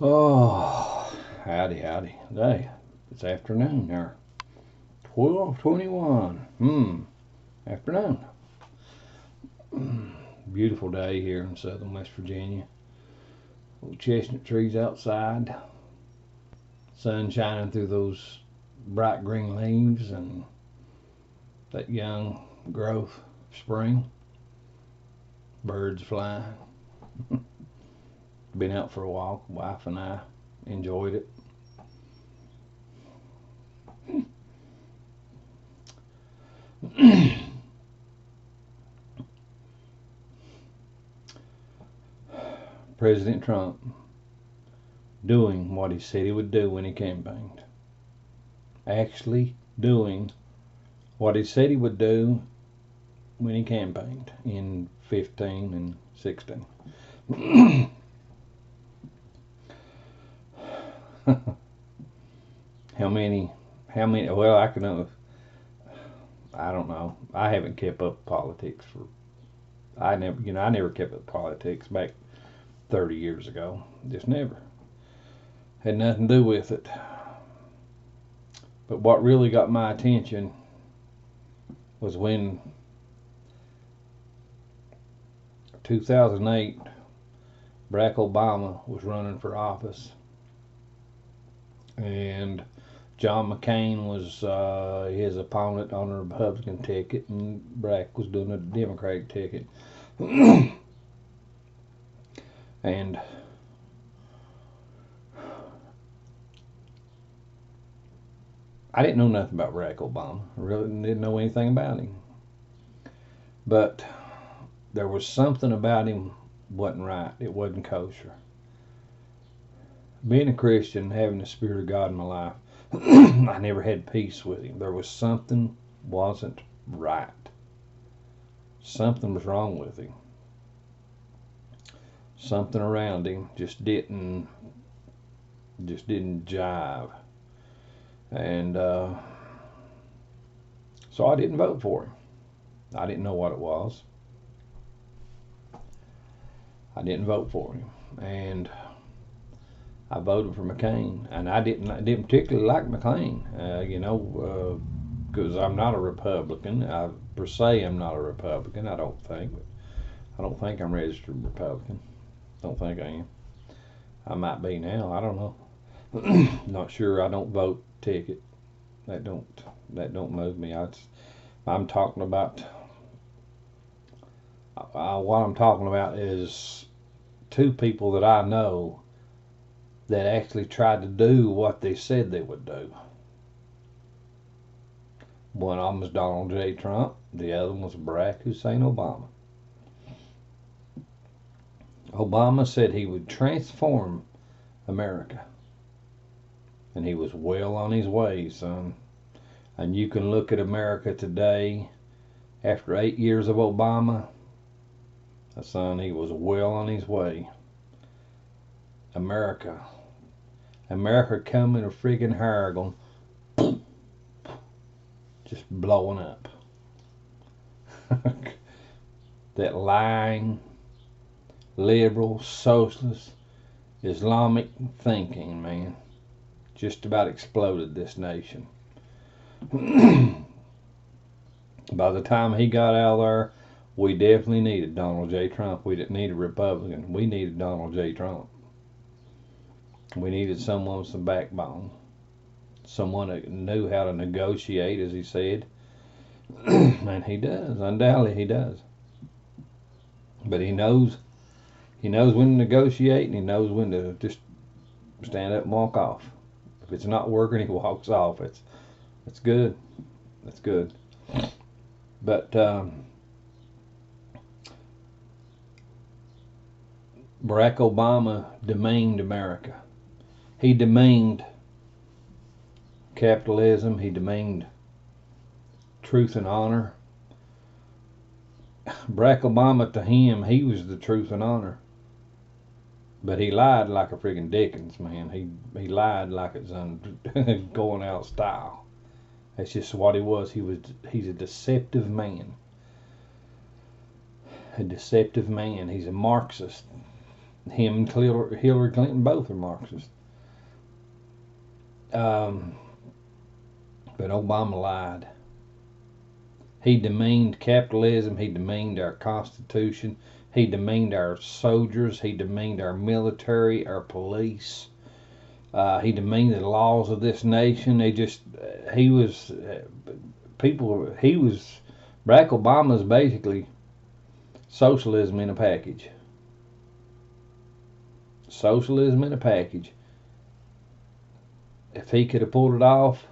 Oh, howdy, howdy. Hey, it's afternoon here. 12:21. Afternoon. Beautiful day here in southern West Virginia. Little chestnut trees outside. Sun shining through those bright green leaves and that young growth of spring. Birds flying. Been out for a walk. Wife and I enjoyed it. President Trump doing what he said he would do when he campaigned. Actually doing what he said he would do when he campaigned in 15 and 16. How many, well, I don't know. I haven't kept up politics I never kept up politics back 30 years ago. Just never. Had nothing to do with it. But what really got my attention was when 2008 Barack Obama was running for office and John McCain was his opponent on the Republican ticket and Barack was doing the Democratic ticket. And I didn't know nothing about Barack Obama. I really didn't know anything about him. But there was something about him wasn't right. It wasn't kosher. Being a Christian, having the Spirit of God in my life, I never had peace with him. There was something wasn't right. Something was wrong with him. Something around him just didn't jive. And so I didn't vote for him. I didn't know what it was. I didn't vote for him. And I voted for McCain. And I didn't particularly like McCain, because I'm not a Republican. Per se, I'm not a Republican, I don't think. But I don't think I'm registered Republican. Don't think I am. I might be now. I don't know. Not sure. I don't vote ticket. That don't move me. I'm talking about what I'm talking about is two people that I know that actually tried to do what they said they would do. One of them was Donald J. Trump. The other one was Barack Hussein Obama. Obama said he would transform America. And he was well on his way, son. And you can look at America today, after 8 years of Obama, son, he was well on his way. America coming a freaking hair going, just blowing up. That lying, liberal, socialist, Islamic thinking, man, just about exploded this nation. By the time he got out of there, we definitely needed Donald J. Trump. We didn't need a Republican. We needed Donald J. Trump. We needed someone with some backbone. Someone that knew how to negotiate, as he said. And he does. Undoubtedly he does. But he knows when to negotiate, and he knows when to just stand up and walk off. If it's not working, he walks off. It's good. That's good. But Barack Obama demeaned America. He demeaned capitalism. He demeaned truth and honor. Barack Obama, to him, he was the truth and honor. But he lied like a friggin' Dickens, man. He lied like it's going out of style. That's just what he was. He's a deceptive man. A deceptive man. He's a Marxist. Him and Hillary Clinton both are Marxists. But Obama lied. He demeaned capitalism. He demeaned our Constitution. He demeaned our soldiers. He demeaned our military, our police. He demeaned the laws of this nation. He was, Barack Obama is basically socialism in a package. Socialism in a package. If he could have pulled it off,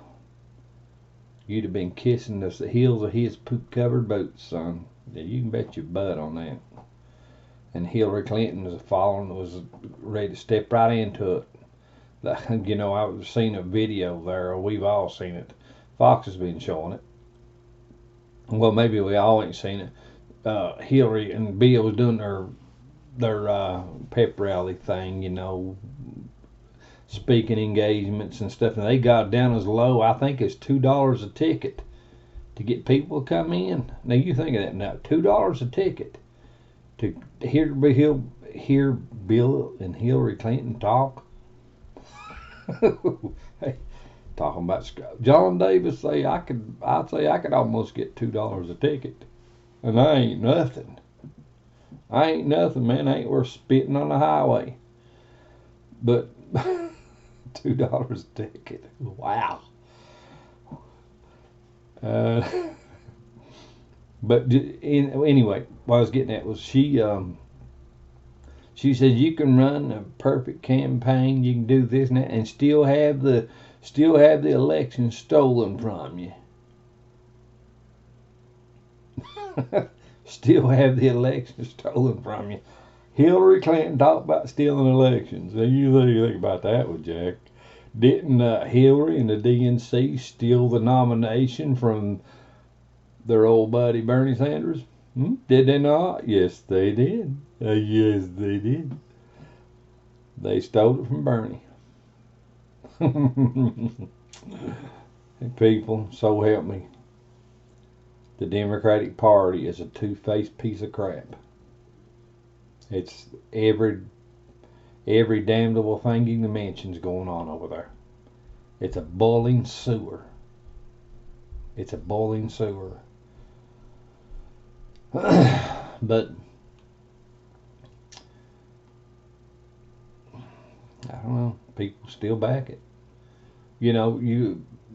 you'd have been kissing the heels of his poop-covered boots, son. Yeah, you can bet your butt on that. And Hillary Clinton was ready to step right into it. You know, I've seen a video there. We've all seen it. Fox has been showing it. Well, maybe we all ain't seen it. Hillary and Bill was doing their pep rally thing, you know, speaking engagements and stuff, and they got down as low, I think it's $2 a ticket to get people to come in. Now you think of that now, $2 a ticket to hear Bill and Hillary Clinton talk. Hey, talking about John Davis I'd say I could almost get $2 a ticket, and I ain't nothing. I ain't nothing, man. I ain't worth spitting on the highway. But $2 a ticket. Wow. But anyway, what I was getting at was she said you can run a perfect campaign, you can do this and that, and still have the election stolen from you. Still have the election stolen from you. Hillary Clinton talked about stealing elections. Now you think about that one, Jack. Didn't Hillary and the DNC steal the nomination from their old buddy Bernie Sanders? Did they not? Yes, they did. Yes, they did. They stole it from Bernie. People, so help me. The Democratic Party is a two-faced piece of crap. It's every damnable thing you can mention's going on over there. It's a boiling sewer. It's a boiling sewer. But I don't know. People still back it. You know,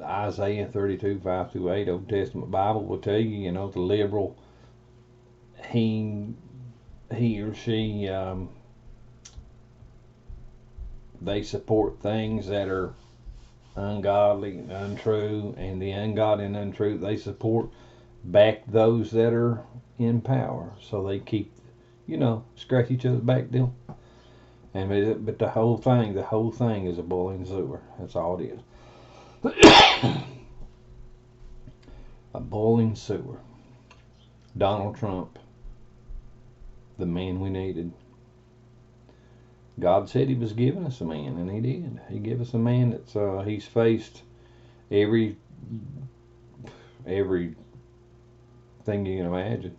Isaiah 32:5-8, Old Testament Bible will tell you, you know, the liberal, he or she, they support things that are ungodly and untrue, and the ungodly and untrue, they back those that are in power. So they keep, you know, scratch each other's back deal. But the whole thing is a boiling sewer. That's all it is. A boiling sewer. Donald Trump, the man we needed. God said he was giving us a man, and he did. He gave us a man that's he's faced every thing you can imagine.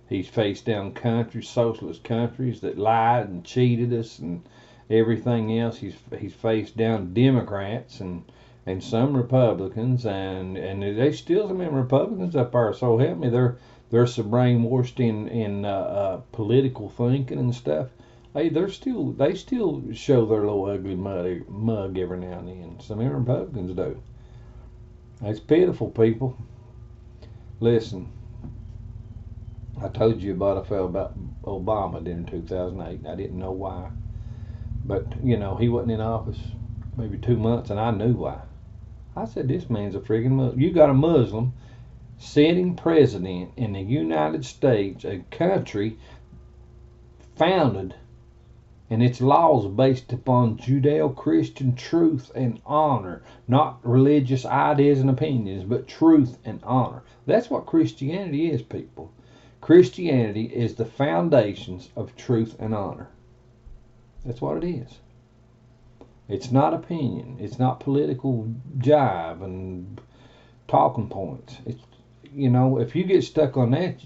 He's faced down countries, socialist countries that lied and cheated us and everything else. He's faced down Democrats and some Republicans, and there's still some Republicans up there. So help me, they're so brainwashed in political thinking and stuff. Hey, they still show their little ugly mug every now and then. Some Republicans do. It's pitiful, people. Listen, I told you about I felt about Obama in 2008, and I didn't know why. But, you know, he wasn't in office maybe 2 months, and I knew why. I said, this man's a friggin' Muslim. You got a Muslim sitting president in the United States, a country founded and its laws based upon Judeo-Christian truth and honor, not religious ideas and opinions, but truth and honor. That's what Christianity is, people. Christianity is the foundations of truth and honor. That's what it is. It's not opinion. It's not political jive and talking points. It's, you know, if you get stuck on that,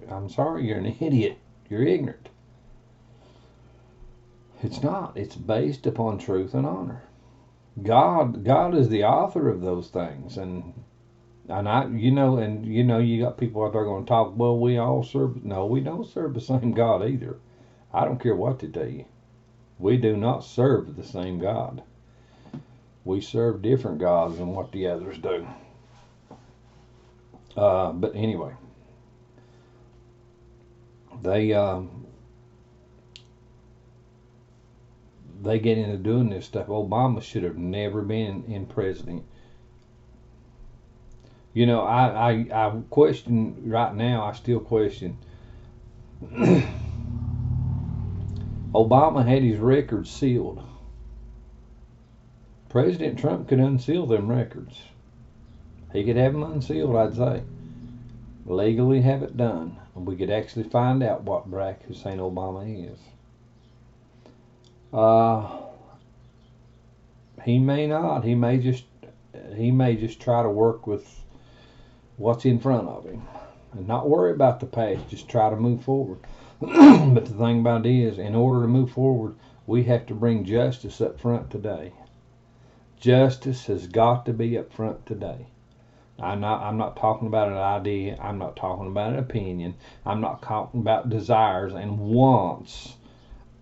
I'm sorry, you're an idiot. You're ignorant. It's not. It's based upon truth and honor. God is the author of those things, and you got people out there going to talk. Well, we all serve. No, we don't serve the same God either. I don't care what they tell you. We do not serve the same God. We serve different gods than what the others do. But anyway, they get into doing this stuff. Obama should have never been in president. I question right now. I still question. Obama had his records sealed. President Trump could unseal them records. He could have them unsealed, I'd say. Legally have it done. And we could actually find out what Barack Hussein Obama is. He may not. He may just try to work with what's in front of him and not worry about the past. Just try to move forward. But the thing about it is, in order to move forward, we have to bring justice up front today. Justice has got to be up front today. I'm not talking about an idea. I'm not talking about an opinion. I'm not talking about desires and wants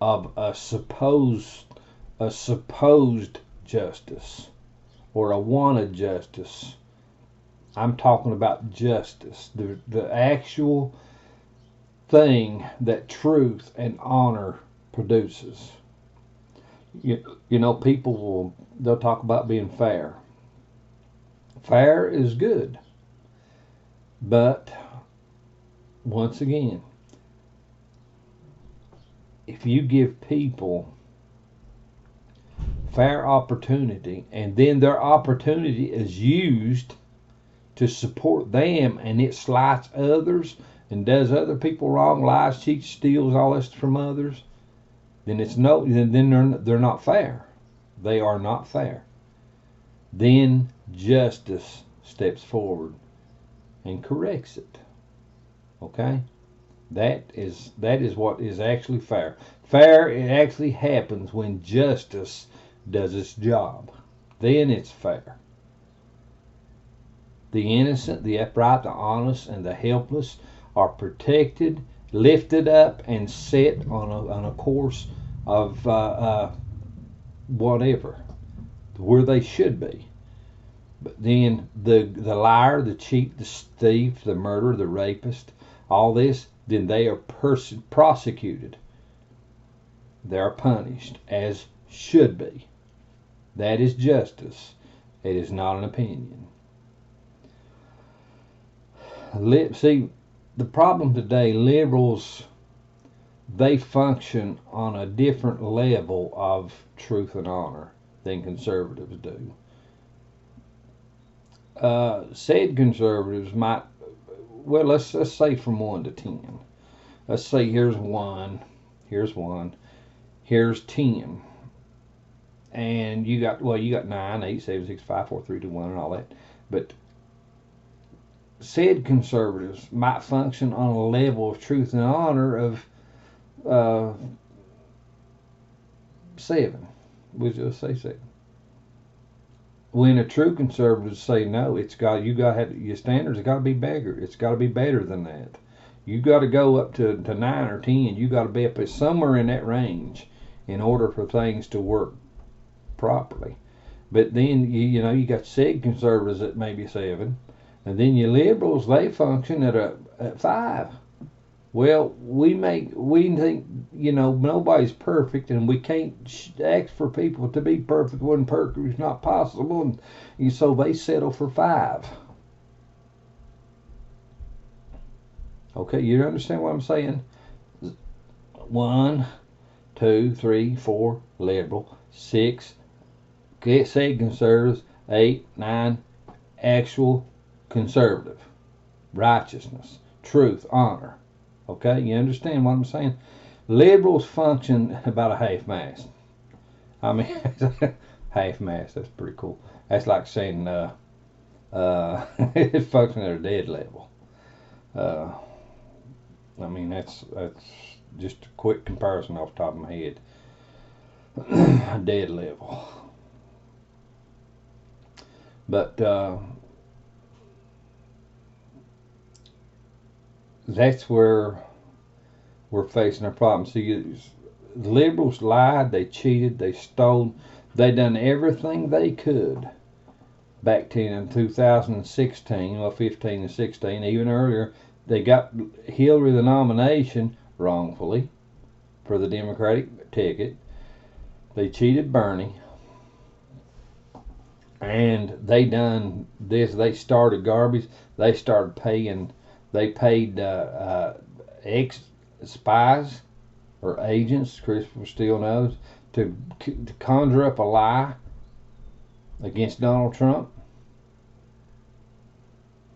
of a supposed justice or a wanted justice. I'm talking about justice, the actual thing that truth and honor produces. People they'll talk about being fair. Fair is good, but once again, if you give people fair opportunity and then their opportunity is used to support them and it slights others and does other people wrong, lies, cheats, steals, all this from others, then they're not fair. They are not fair. Then justice steps forward and corrects it. Okay? That is what is actually fair. Fair, it actually happens when justice does its job. Then it's fair. The innocent, the upright, the honest, and the helpless are protected, lifted up, and set on a course of whatever, where they should be. But then the liar, the cheat, the thief, the murderer, the rapist, all this, then they are prosecuted. They are punished as should be. That is justice. It is not an opinion. See, the problem today, liberals, they function on a different level of truth and honor than conservatives do. Said conservatives might, well, let's say from 1 to 10. Let's say here's 1, here's 10. And you got 9, 8, 7, 6, 5, 4, 3, 2, 1, and all that. But said conservatives might function on a level of truth and honor of 7. We'll just say 7. When a true conservative say no, your standards have got to be bigger. It's got to be better than that. You got to go up to 9 or 10. You got to be up somewhere in that range in order for things to work properly. But then you got said conservatives at maybe 7, and then your liberals, they function at 5. Well, we think nobody's perfect, and we can't ask for people to be perfect when perfect is not possible, and so they settle for 5. Okay, you understand what I'm saying? 1, 2, 3, 4 liberal, 6 said conservatives, 8, 9 actual conservative, righteousness, truth, honor. Okay, you understand what I'm saying? Liberals function about a half-mast. I mean, half-mast, that's pretty cool. That's like saying it functions at a dead level. I mean, that's just a quick comparison off the top of my head. dead level. But that's where we're facing a problem. See, the liberals lied, they cheated, they stole, they done everything they could back in 2016, well, 15 and 16, even earlier. They got Hillary the nomination wrongfully for the Democratic ticket. They cheated Bernie. And they done this. They started garbage. They started paying. They paid ex spies or agents. Christopher Steele knows to conjure up a lie against Donald Trump.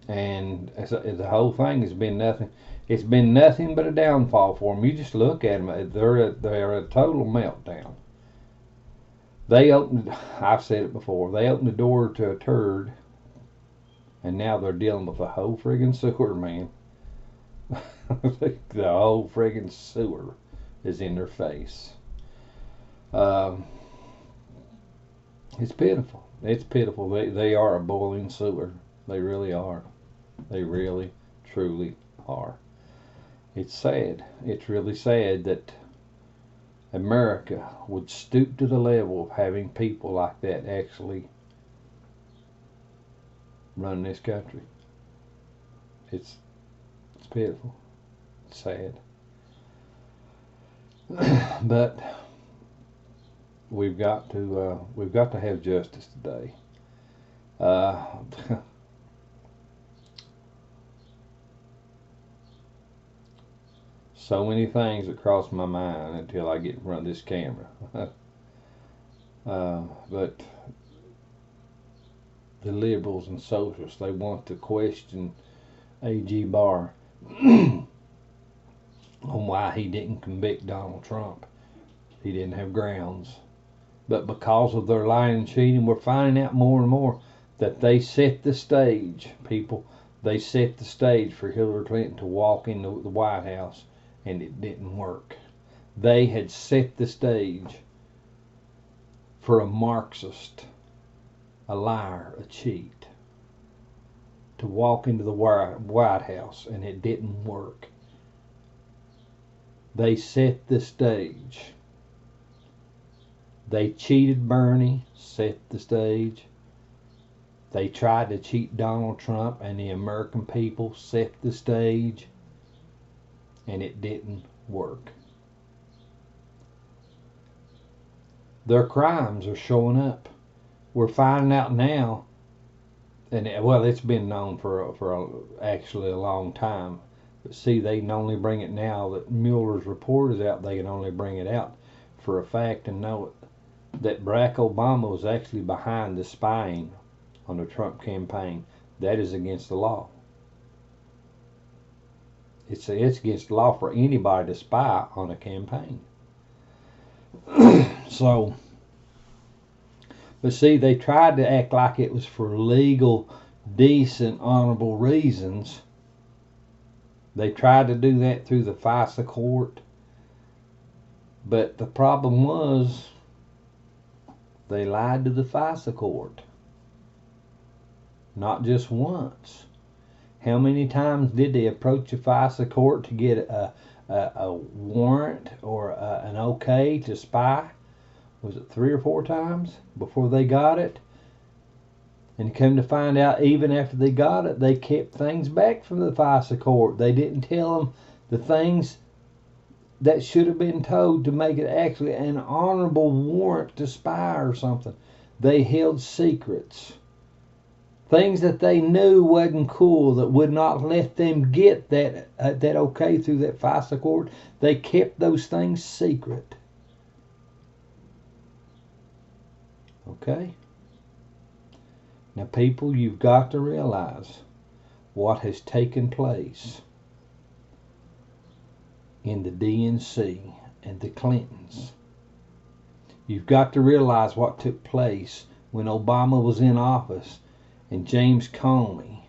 And the whole thing has been nothing. It's been nothing but a downfall for them. You just look at them; they're a total meltdown. They opened. I've said it before. They opened the door to a turd, and now they're dealing with the whole friggin' sewer, man. The whole friggin' sewer is in their face. It's pitiful. It's pitiful. They are a boiling sewer. They really are. They really, truly are. It's sad. It's really sad that America would stoop to the level of having people like that actually run this country. It's pitiful. It's sad. But we've got to have justice today. So many things that cross my mind until I get in front of this camera. But the liberals and socialists, they want to question A.G. Barr on why he didn't convict Donald Trump. He didn't have grounds. But because of their lying and cheating, we're finding out more and more that they set the stage, people. They set the stage for Hillary Clinton to walk into the White House, and it didn't work. They had set the stage for a Marxist, a liar, a cheat, to walk into the White House, and it didn't work. They set the stage. They cheated Bernie, set the stage. They tried to cheat Donald Trump, and the American people set the stage, and it didn't work. Their crimes are showing up. We're finding out now, and well, it's been known for actually a long time. But see, they can only bring it now that Mueller's report is out. They can only bring it out for a fact and know it, that Barack Obama was actually behind the spying on the Trump campaign. That is against the law. It's against the law for anybody to spy on a campaign. So, but see, they tried to act like it was for legal, decent, honorable reasons. They tried to do that through the FISA court. But the problem was, they lied to the FISA court. Not just once. How many times did they approach the FISA court to get a warrant or an okay to spy? Was it 3 or 4 times before they got it? And come to find out, even after they got it, they kept things back from the FISA court. They didn't tell them the things that should have been told to make it actually an honorable warrant to spy or something. They held secrets. Things that they knew wasn't cool, that would not let them get that okay through that FISA court. They kept those things secret. Okay? Now, people, you've got to realize what has taken place in the DNC and the Clintons. You've got to realize what took place when Obama was in office, and James Comey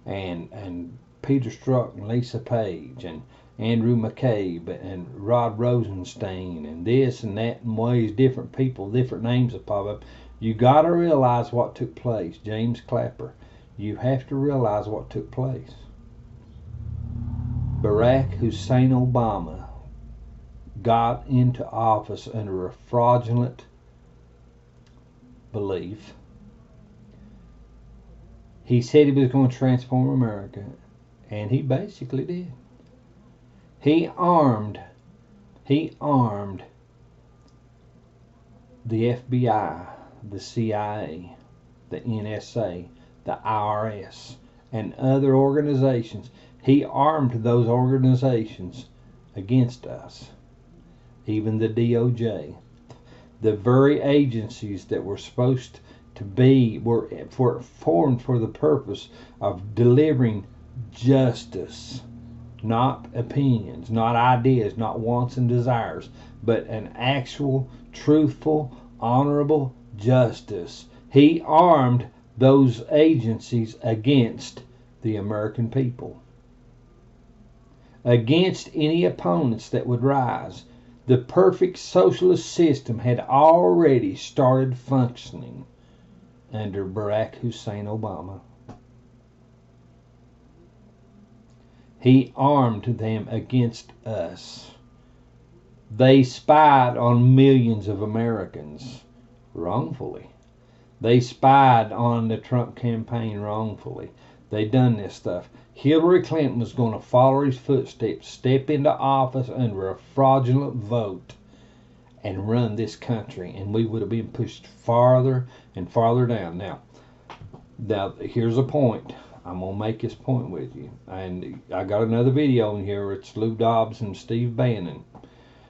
and Peter Strzok and Lisa Page Andrew McCabe and Rod Rosenstein and this and that and ways different people, different names have popped up. You got to realize what took place. James Clapper, you have to realize what took place. Barack Hussein Obama got into office under a fraudulent belief. He said he was going to transform America, and he basically did. He armed the FBI, the CIA, the NSA, the IRS, and other organizations. He armed those organizations against us. Even the DOJ. The very agencies that were supposed to be were formed for the purpose of delivering justice, not opinions, not ideas, not wants and desires, but an actual, truthful, honorable justice. He armed those agencies against the American people, against any opponents that would rise. The perfect socialist system had already started functioning under Barack Hussein Obama. He armed them against us. They spied on millions of Americans wrongfully. They spied on the Trump campaign wrongfully. They done this stuff. Hillary Clinton was going to follow his footsteps, step into office under a fraudulent vote, and run this country, and we would have been pushed farther and farther down. Now here's a point. I'm going to make this point with you. And I got another video in here. It's Lou Dobbs and Steve Bannon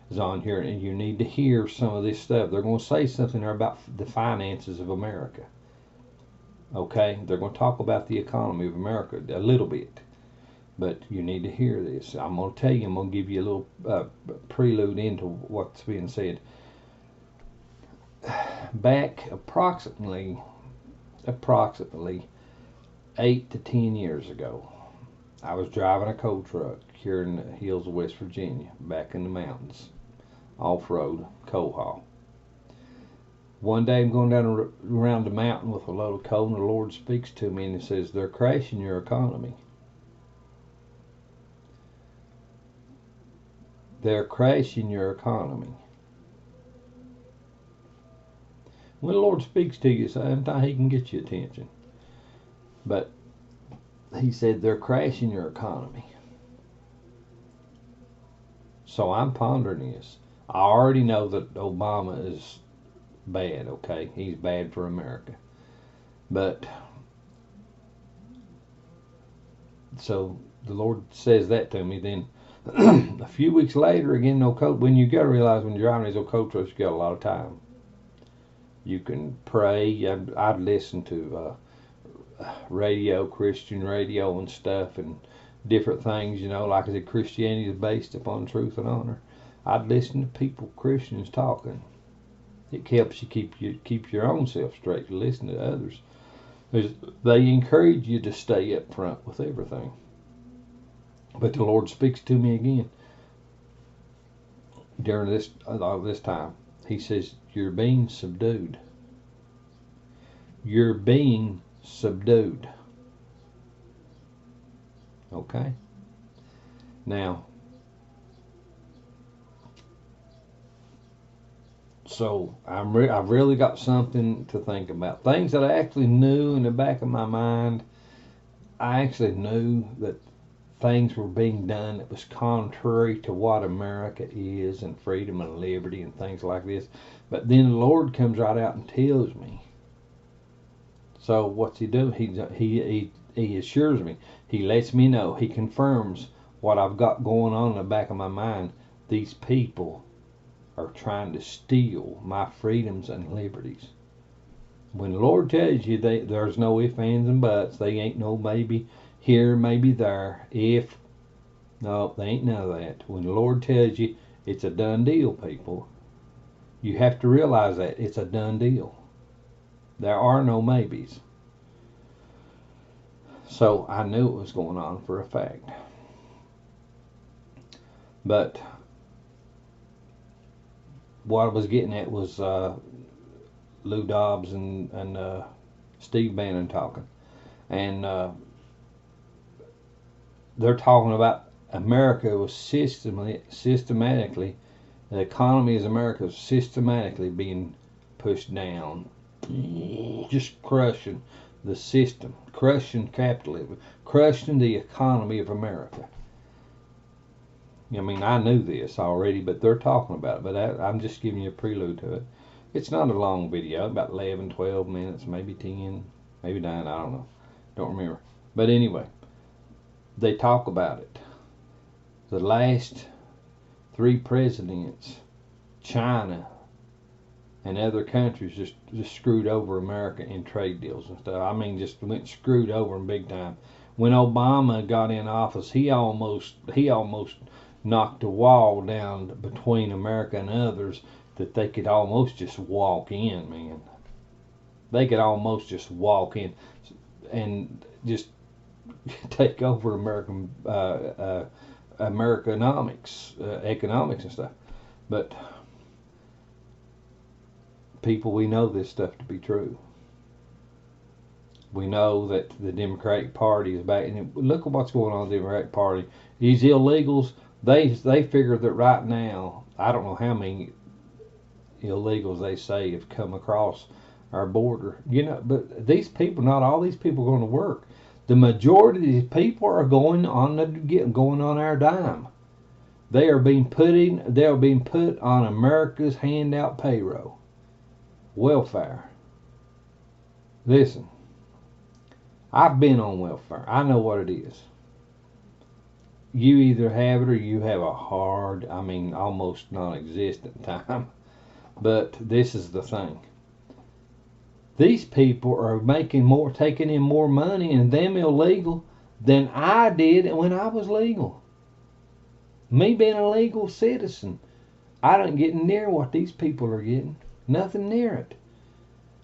is on here, and you need to hear some of this stuff. They're going to say something there about the finances of America. Okay? They're going to talk about the economy of America a little bit. But you need to hear this. I'm going to tell you, I'm going to give you a little prelude into what's being said. Back approximately 8 to 10 years ago, I was driving a coal truck here in the hills of West Virginia, back in the mountains, off-road, coal haul. One day I'm going down around the mountain with a load of coal, and the Lord speaks to me and He says, "They're crashing your economy. They're crashing your economy." When the Lord speaks to you, sometimes He can get your attention. But He said, they're crashing your economy. So I'm pondering this. I already know that Obama is bad, okay? He's bad for America. But, so the Lord says that to me. Then a few weeks later, again, when you got to realize when you're driving these old coal trucks, you got a lot of time. You can pray. I'd listen to radio, Christian radio and stuff, and different things, like I said, Christianity is based upon truth and honor. I'd listen to people, Christians, talking. It helps you keep your own self straight to listen to others. They encourage you to stay up front with everything. But the Lord speaks to me again during this time. He says, "You're being subdued. You're being subdued." Okay? Now, so I've really got something to think about. Things that I actually knew in the back of my mind. I actually knew that things were being done that was contrary to what America is, and freedom and liberty and things like this. But then the Lord comes right out and tells me. So what's He do? He assures me. He lets me know. He confirms what I've got going on in the back of my mind. These people are trying to steal my freedoms and liberties. When the Lord tells you there's no ifs, ands, and buts, they ain't no maybe here, maybe there, no, they ain't none of that. When the Lord tells you it's a done deal, people, you have to realize that it's a done deal. There are no maybes. So I knew it was going on for a fact. But what I was getting at was Lou Dobbs and Steve Bannon talking, and they're talking about America was systematically, the economy of America was systematically being pushed down, just crushing the system, crushing capitalism, crushing the economy of America. I mean, I knew this already, but they're talking about it. But I'm just giving you a prelude to it. It's not a long video, about 11, 12 minutes, maybe 10, maybe 9, I don't know. Don't remember. But anyway, they talk about it. The last 3 presidents, China and other countries just screwed over America in trade deals and stuff. I mean, just went screwed over them big time. When Obama got in office, he almost knocked a wall down between America and others that they could almost just walk in, man. They could almost just walk in and just take over American economics and stuff. But people, we know this stuff to be true. We know that the Democratic Party is back, and look at what's going on in the Democratic Party. These illegals, they figure that right now, I don't know how many illegals they say have come across our border. You know, but these people, not all these people are going to work. The majority of these people are going on our dime. They are being put on America's handout payroll, welfare. Listen, I've been on welfare. I know what it is. You either have it or you have a hard, I mean, almost non-existent time. But this is the thing. These people are taking in more money and them illegal than I did when I was legal. Me being a legal citizen, I don't get near what these people are getting. Nothing near it.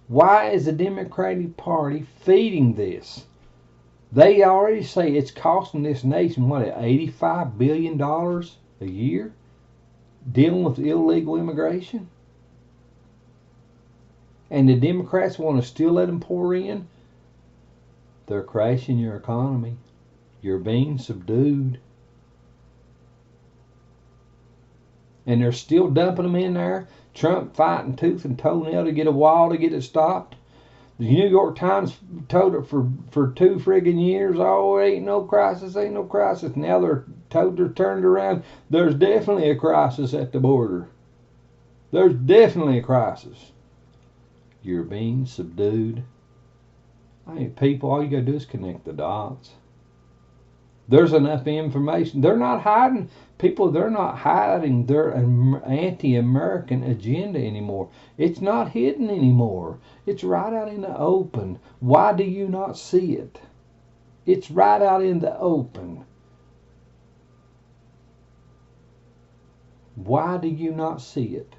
Why is the Democratic Party feeding this? They already say it's costing this nation, what, $85 billion a year dealing with illegal immigration? And the Democrats want to still let them pour in? They're crashing your economy. You're being subdued. And they're still dumping them in there. Trump fighting tooth and toenail to get a wall to get it stopped. The New York Times told it for 2 friggin' years. Oh, ain't no crisis, ain't no crisis. Now they're turned around. There's definitely a crisis at the border. There's definitely a crisis. You're being subdued. I mean, people, all you gotta do is connect the dots. There's enough information. They're not hiding. People, they're not hiding their anti-American agenda anymore. It's not hidden anymore. It's right out in the open. Why do you not see it? It's right out in the open. Why do you not see it?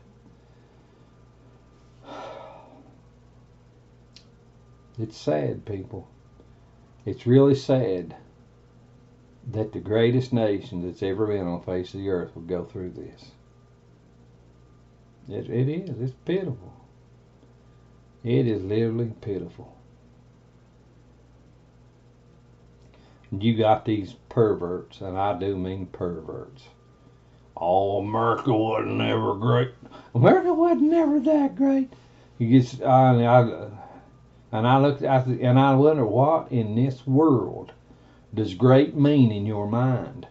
It's sad, people. It's really sad that the greatest nation that's ever been on the face of the earth will go through this. It is. It's pitiful. It is literally pitiful. You got these perverts, and I do mean perverts. Oh, America wasn't ever great. America wasn't never that great. You get, and I looked and I wonder, what in this world does great mean in your mind?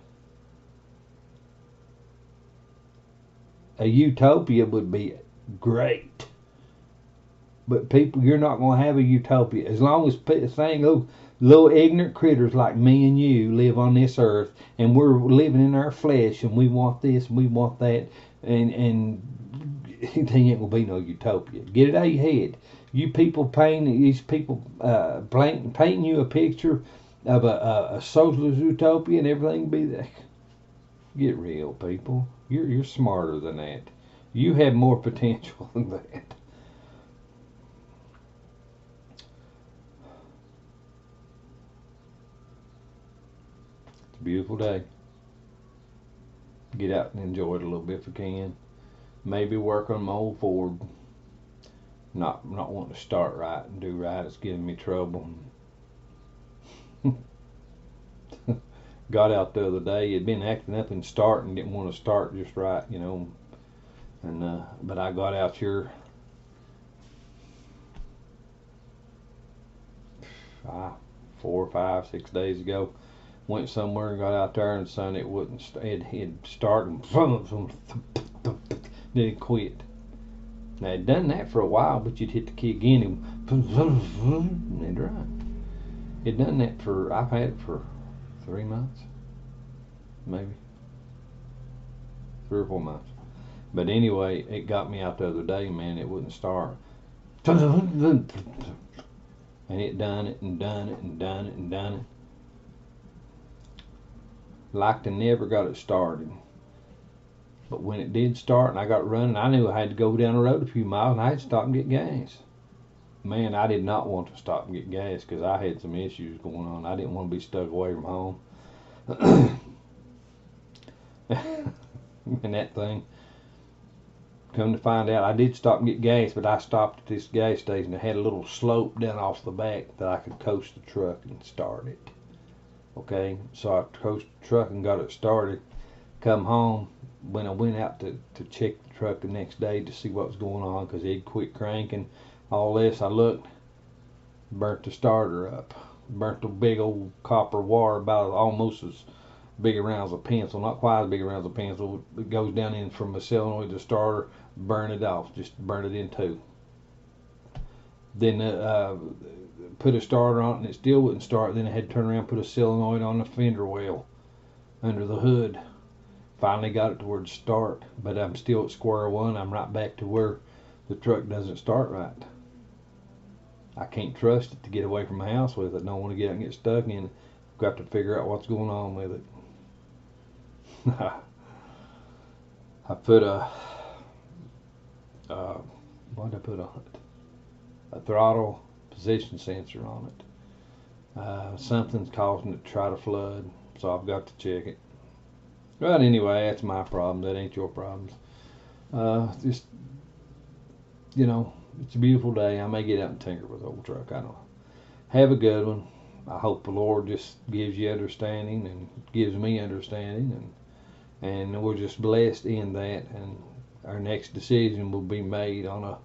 A utopia would be great. But people, you're not going to have a utopia. As long as little ignorant critters like me and you live on this earth, and we're living in our flesh, and we want this, and we want that, and there ain't going to be no utopia. Get it out of your head. You people painting you a picture of a socialist utopia and everything be there. Get real, people. You're smarter than that. You have more potential than that. It's a beautiful day. Get out and enjoy it a little bit if I can. Maybe work on my old Ford. Not wanting to start right and do right. It's giving me trouble. Got out the other day. It'd been acting up and starting. Didn't want to start just right, you know. And but I got out here 4, 5, 6 days ago. Went somewhere and got out there, and son, it wouldn't. It'd start and then it quit. Now it'd done that for a while, but you'd hit the key again and it'd run. It'd done that for. I've had it for 3 months, maybe 3 or 4 months. But anyway, it got me out the other day, man. It wouldn't start. And it done it and done it and done it and done it. Like I never got it started. But when it did start and I got running, I knew I had to go down the road a few miles and I had to stop and get gas. Man, I did not want to stop and get gas because I had some issues going on. I didn't want to be stuck away from home. And that thing, come to find out, I did stop and get gas, but I stopped at this gas station that had a little slope down off the back that I could coast the truck and start it. Okay, so I coasted the truck and got it started. Come home, when I went out to check the truck the next day to see what was going on, because it'd quit cranking, all this, I looked, burnt the starter up. Burnt the big old copper wire about almost as big around as a pencil, not quite as big around as a pencil. It goes down in from the solenoid to the starter, burn it off, just burn it in two. Then put a starter on it and it still wouldn't start. Then I had to turn around and put a solenoid on the fender well under the hood. Finally got it to where to start, but I'm still at square one. I'm right back to where the truck doesn't start right. I can't trust it to get away from my house with it. Don't want to get out and get stuck in it. I've got to figure out what's going on with it. I put what did I put on it? A throttle position sensor on it. Something's causing it to try to flood, so I've got to check it. But anyway, that's my problem. That ain't your problems. Just, you know, it's a beautiful day. I may get out and tinker with the old truck. I don't know. Have a good one. I hope the Lord just gives you understanding and gives me understanding, and we're just blessed in that. And our next decision will be made on a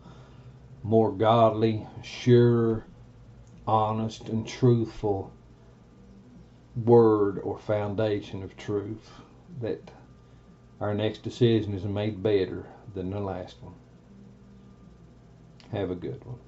more godly, sure, honest, and truthful word or foundation of truth. That our next decision is made better than the last one. Have a good one.